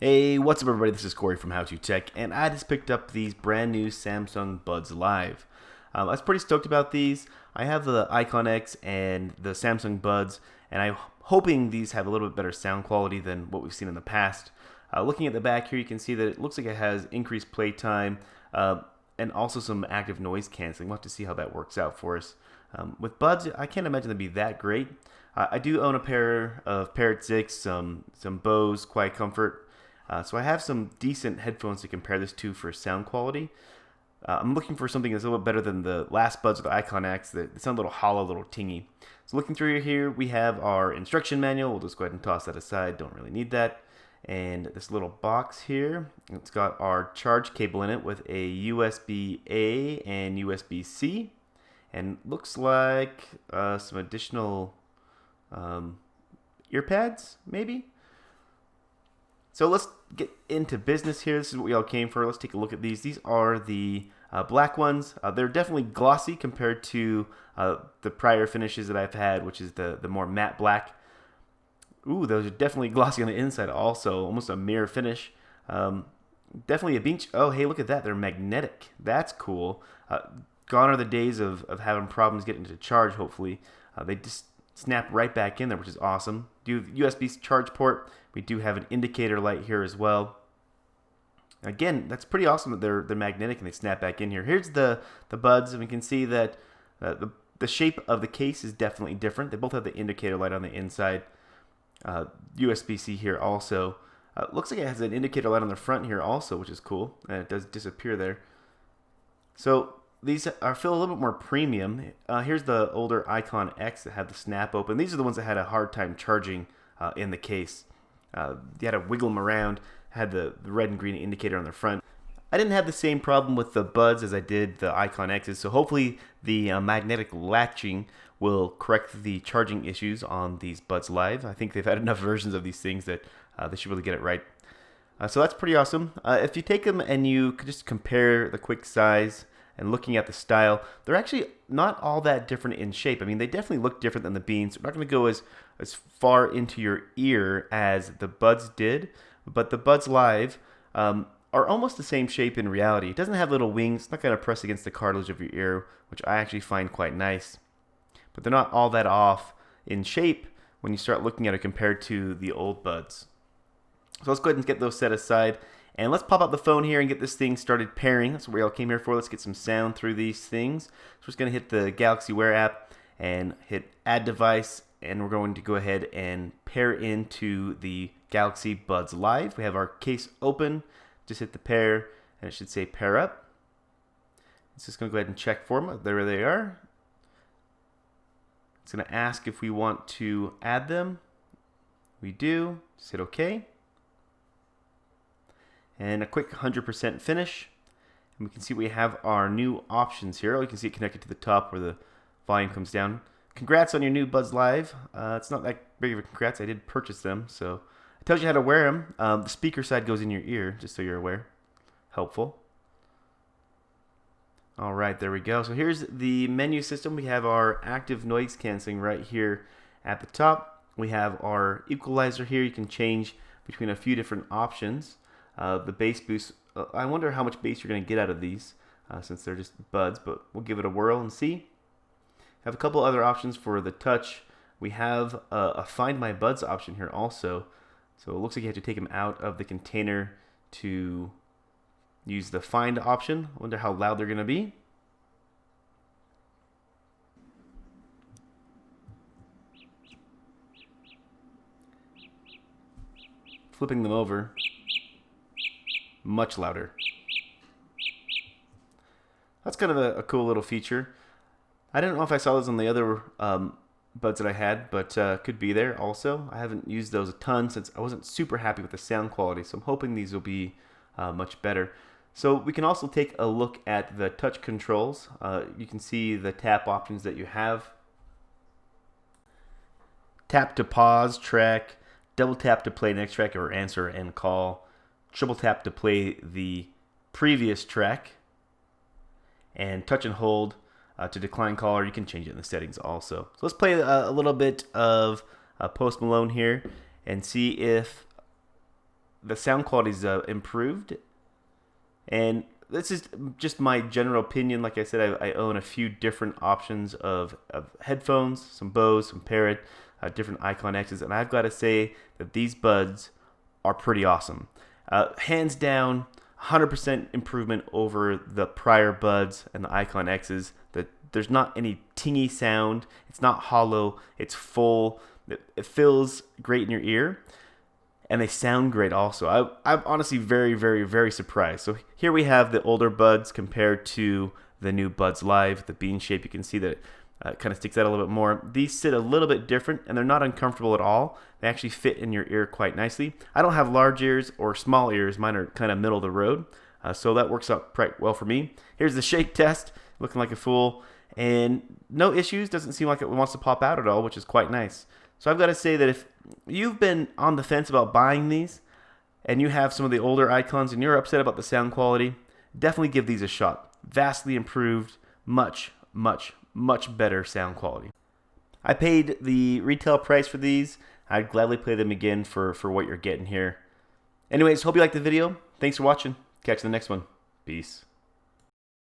Hey, what's up everybody? This is Corey from How To Tech, and I just picked up these brand new Samsung Buds Live. I was pretty stoked about these. I have the Icon X and the Samsung Buds, and I'm hoping these have a little bit better sound quality than what we've seen in the past. Looking at the back here, you can see that it looks like it has increased playtime and also some active noise canceling. We'll have to see how that works out for us. With Buds, I can't imagine they'd be that great. I do own a pair of Parrot 6, some Bose Quiet Comfort. So I have some decent headphones to compare this to for sound quality. I'm looking for something that's a little bit better than the last Buds with the Icon X. They sound a little hollow, a little tingy. So looking through here, we have our instruction manual. We'll just go ahead and toss that aside. Don't really need that. And this little box here, it's got our charge cable in it with a USB-A and USB-C. And looks like some additional ear pads, maybe? So let's get into business here. This is what we all came for. Let's take a look at these. These are the black ones. They're definitely glossy compared to the prior finishes that I've had, which is the more matte black. Ooh, those are definitely glossy on the inside also, almost a mirror finish. Definitely a beach. Oh, hey, look at that. They're magnetic. That's cool. Gone are the days of having problems getting to charge, hopefully. They just snap right back in there, which is awesome. Do USB charge port. We do have an indicator light here as well. Again, that's pretty awesome that they're magnetic and they snap back in here. Here's the Buds, and we can see that the shape of the case is definitely different. They both have the indicator light on the inside. USB-C here also. Looks like it has an indicator light on the front here also, which is cool. And it does disappear there. So these feel a little bit more premium. Here's the older Icon X that have the snap open. These are the ones that had a hard time charging in the case. You had to wiggle them around, had the red and green indicator on the front. I didn't have the same problem with the Buds as I did the Icon X's, so hopefully the magnetic latching will correct the charging issues on these Buds Live. I think they've had enough versions of these things that they should really get it right. So that's pretty awesome. If you take them and you could just compare the quick size and looking at the style, they're actually not all that different in shape. I mean, they definitely look different than the Beans. We're not going to go as far into your ear as the Buds did, but the Buds Live are almost the same shape in reality. It doesn't have little wings. It's not going to press against the cartilage of your ear, which I actually find quite nice. But they're not all that off in shape when you start looking at it compared to the old Buds. So let's go ahead and get those set aside. And let's pop out the phone here and get this thing started pairing. That's what we all came here for. Let's get some sound through these things. So we're just going to hit the Galaxy Wear app and hit Add Device. And we're going to go ahead and pair into the Galaxy Buds Live. We have our case open. Just hit the pair, and it should say pair up. It's just going to go ahead and check for them. There they are. It's going to ask if we want to add them. We do. Just hit OK. And a quick 100% finish. And we can see we have our new options here. You can see it connected to the top where the volume comes down. Congrats on your new Buds Live. It's not that big of a congrats. I did purchase them, so it tells you how to wear them. The speaker side goes in your ear, just so you're aware. Helpful. All right, there we go. So here's the menu system. We have our active noise canceling right here at the top. We have our equalizer here. You can change between a few different options. The bass boost, I wonder how much bass you're going to get out of these since they're just Buds, but we'll give it a whirl and see. Have a couple other options for the touch. We have a Find My Buds option here also. So it looks like you have to take them out of the container to use the Find option. I wonder how loud they're going to be. Flipping them over. Much louder. That's kind of a cool little feature. I don't know if I saw those on the other Buds that I had, but could be there also. I haven't used those a ton since I wasn't super happy with the sound quality, so I'm hoping these will be much better. So we can also take a look at the touch controls. You can see the tap options that you have. Tap to pause track, double tap to play next track or answer and call, triple tap to play the previous track, and touch and hold to decline call, or you can change it in the settings also. So let's play a little bit of Post Malone here and see if the sound quality's improved. And this is just my general opinion. Like I said, I own a few different options of headphones, some Bose, some Parrot, different Icon X's, and I've got to say that these buds are pretty awesome. Hands down, 100% improvement over the prior buds and the Icon X's. There's not any tingy sound. It's not hollow. It's full. It feels great in your ear. And they sound great also. I'm honestly very, very, very surprised. So here we have the older buds compared to the new Buds Live, the bean shape. You can see that it kind of sticks out a little bit more. These sit a little bit different, and they're not uncomfortable at all. They actually fit in your ear quite nicely. I don't have large ears or small ears. Mine are kind of middle of the road, so that works out quite well for me. Here's the shake test, looking like a fool, and no issues. Doesn't seem like it wants to pop out at all, which is quite nice. So I've got to say that if you've been on the fence about buying these and you have some of the older Icons and you're upset about the sound quality, definitely give these a shot. Vastly improved, much, much, much better sound quality. I paid the retail price for these. I'd gladly play them again for what you're getting here. Anyways, hope you liked the video. Thanks for watching. Catch you in the next one. Peace.